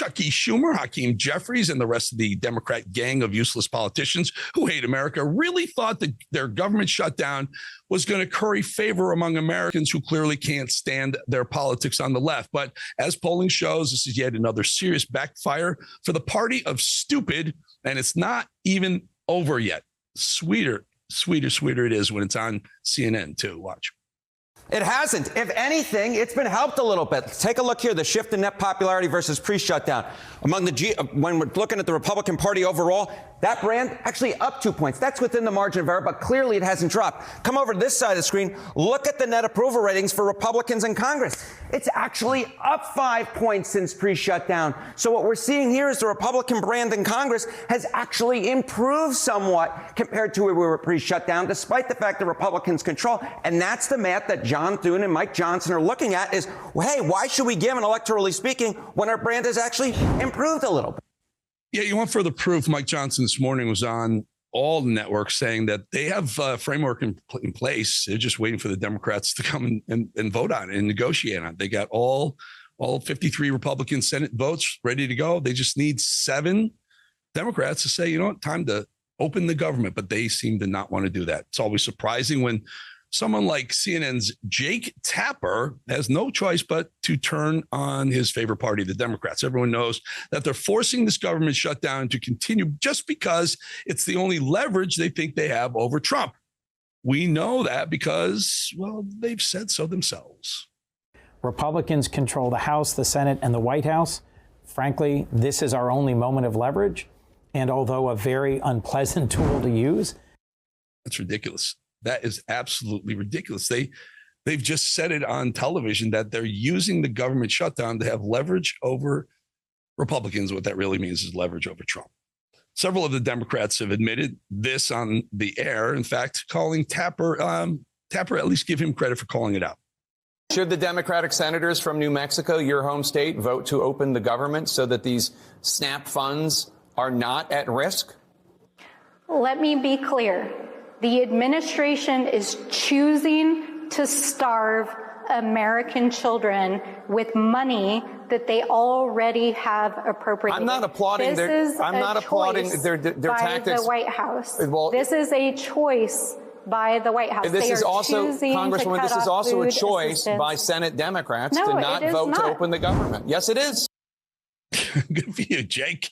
Chucky Schumer, Hakeem Jeffries, and the rest of the Democrat gang of useless politicians who hate America really thought that their government shutdown was going to curry favor among Americans who clearly can't stand their politics on the left. But as polling shows, this is yet another serious backfire for the party of stupid, and it's not even over yet. Sweeter it is when it's on CNN too. Watch. It hasn't. If anything, it's been helped a little bit. Take a look here, the shift in net popularity versus pre-shutdown. When we're looking at the Republican Party overall, that brand actually up 2 points. That's within the margin of error, but clearly it hasn't dropped. Come over to this side of the screen. Look at the net approval ratings for Republicans in Congress. It's actually up 5 points since pre-shutdown. So what we're seeing here is the Republican brand in Congress has actually improved somewhat compared to where we were pre-shutdown, despite the fact that Republicans control. And that's the math that John Thune and Mike Johnson are looking at is, well, hey, why should we give an electorally speaking when our brand has actually improved a little bit? Yeah, you want further proof? Mike Johnson this morning was on all the networks saying that they have a framework in place. They're just waiting for the Democrats to come and vote on it and negotiate on it. They got all 53 Republican Senate votes ready to go. They just need 7 Democrats to say, you know what, time to open the government. But they seem to not want to do that. It's always surprising when someone like CNN's Jake Tapper has no choice but to turn on his favorite party, the Democrats. Everyone knows that they're forcing this government shutdown to continue just because it's the only leverage they think they have over Trump. We know that because, well, they've said so themselves. Republicans control the House, the Senate, and the White House. Frankly, this is our only moment of leverage. And although a very unpleasant tool to use. That's ridiculous. That is absolutely ridiculous. They've just said it on television that they're using the government shutdown to have leverage over Republicans. What that really means is leverage over Trump. Several of the Democrats have admitted this on the air. In fact, calling Tapper, at least give him credit for calling it out. Should the Democratic senators from New Mexico, your home state, vote to open the government so that these SNAP funds are not at risk? Let me be clear. The administration is choosing to starve American children with money that they already have appropriated. I'm not applauding their tactics. The White House. Well, this is a choice by the White House. This is also, Congresswoman, this is also a choice by Senate Democrats to not vote to open the government. Yes, it is. Good for you, Jake.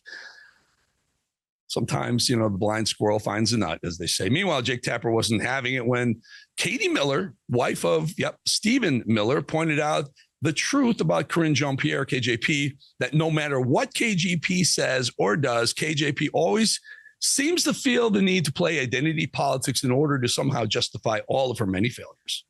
Sometimes, the blind squirrel finds a nut, as they say. Meanwhile, Jake Tapper wasn't having it when Katie Miller, wife of, Stephen Miller, pointed out the truth about Karine Jean-Pierre, KJP, that no matter what KJP says or does, KJP always seems to feel the need to play identity politics in order to somehow justify all of her many failures.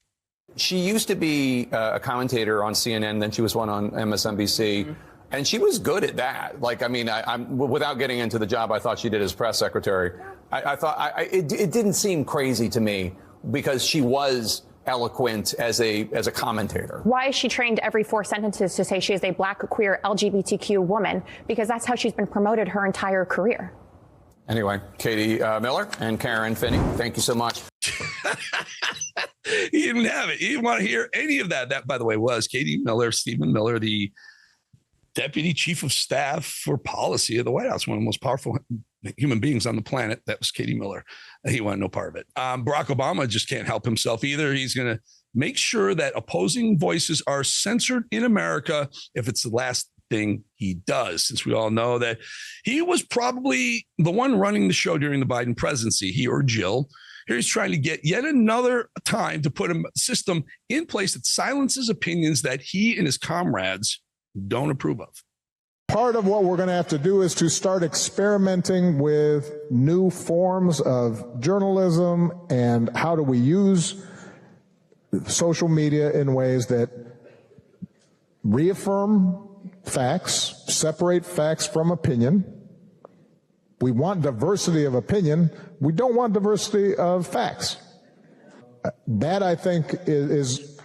She used to be a commentator on CNN, then she was one on MSNBC. Mm-hmm. And she was good at that. I'm without getting into the job I thought she did as press secretary. I thought it didn't seem crazy to me because she was eloquent as a commentator. Why is she trained every 4 sentences to say she is a black, queer, LGBTQ woman? Because that's how she's been promoted her entire career. Anyway, Katie Miller and Karen Finney, thank you so much. He didn't have it. He didn't want to hear any of that. That, by the way, was Katie Miller, Stephen Miller, the Deputy Chief of Staff for Policy of the White House, one of the most powerful human beings on the planet. That was Katie Miller. He wanted no part of it. Barack Obama just can't help himself either. He's going to make sure that opposing voices are censored in America if it's the last thing he does, since we all know that he was probably the one running the show during the Biden presidency, he or Jill. Here he's trying to get yet another time to put a system in place that silences opinions that he and his comrades don't approve of. Part of what we're going to have to do is to start experimenting with new forms of journalism and how do we use social media in ways that reaffirm facts, separate facts from opinion. We want diversity of opinion. We don't want diversity of facts. That, I think, is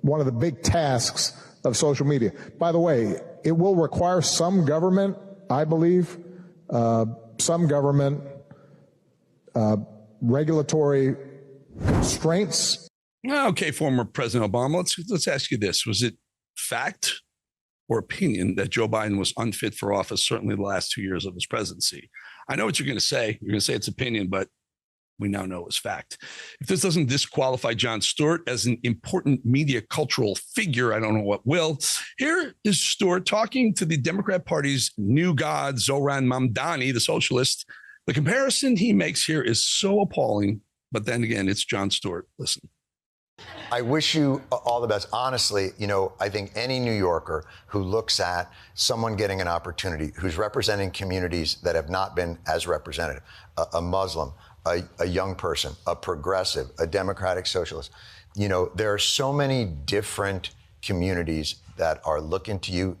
one of the big tasks of social media. By the way, it will require some government, I believe, some government regulatory constraints. Okay, former President Obama, let's ask you this. Was it fact or opinion that Joe Biden was unfit for office, certainly the last 2 years of his presidency. I know what you're going to say. You're going to say it's opinion, but we now know it's fact. If this doesn't disqualify Jon Stewart as an important media cultural figure, I don't know what will. Here is Stewart talking to the Democrat Party's new god, Zohran Mamdani, the socialist. The comparison he makes here is so appalling, but then again, it's Jon Stewart. Listen. I wish you all the best. Honestly, I think any New Yorker who looks at someone getting an opportunity, who's representing communities that have not been as represented, a Muslim, a young person, a progressive, a democratic socialist, there are so many different communities that are looking to you.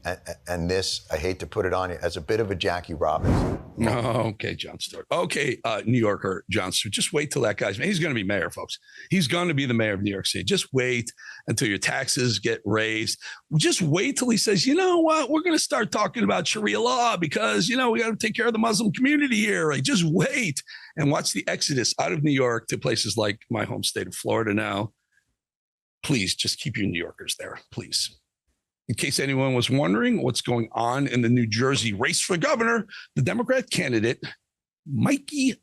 And this, I hate to put it on you, as a bit of a Jackie Robinson. Okay, Jon Stewart. Okay, New Yorker Jon Stewart. Just wait till that guy's, he's going to be mayor, folks. He's going to be the mayor of New York City. Just wait until your taxes get raised. Just wait till he says, you know what, we're going to start talking about Sharia law because, we got to take care of the Muslim community here. Like, just wait and watch the exodus out of New York to places like my home state of Florida now. Please just keep your New Yorkers there, please. In case anyone was wondering what's going on in the New Jersey race for governor, the Democrat candidate, Mikey,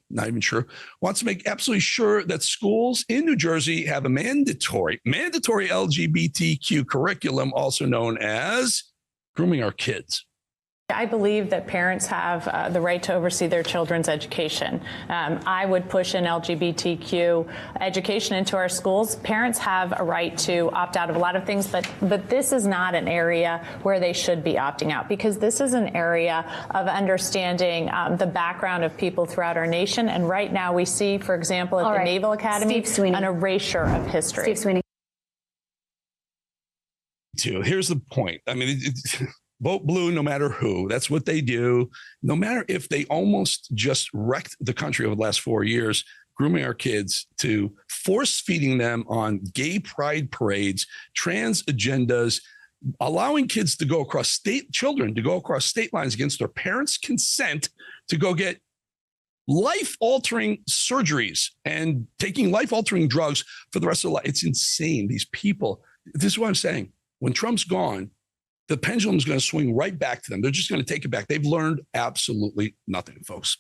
not even sure, wants to make absolutely sure that schools in New Jersey have a mandatory LGBTQ curriculum, also known as grooming our kids. I believe that parents have the right to oversee their children's education. I would push an LGBTQ education into our schools. Parents have a right to opt out of a lot of things, but this is not an area where they should be opting out, because this is an area of understanding the background of people throughout our nation. And right now we see, for example, at the Naval Academy, an erasure of history. Steve Sweeney. Here's the point. I mean, vote blue no matter who. That's what they do. No matter if they almost just wrecked the country over the last 4 years, grooming our kids to force feeding them on gay pride parades, trans agendas, allowing kids to go across children to go across state lines against their parents' consent to go get life-altering surgeries and taking life-altering drugs for the rest of their life. It's insane. These people, this is what I'm saying. When Trump's gone, the pendulum is going to swing right back to them. They're just going to take it back. They've learned absolutely nothing, folks.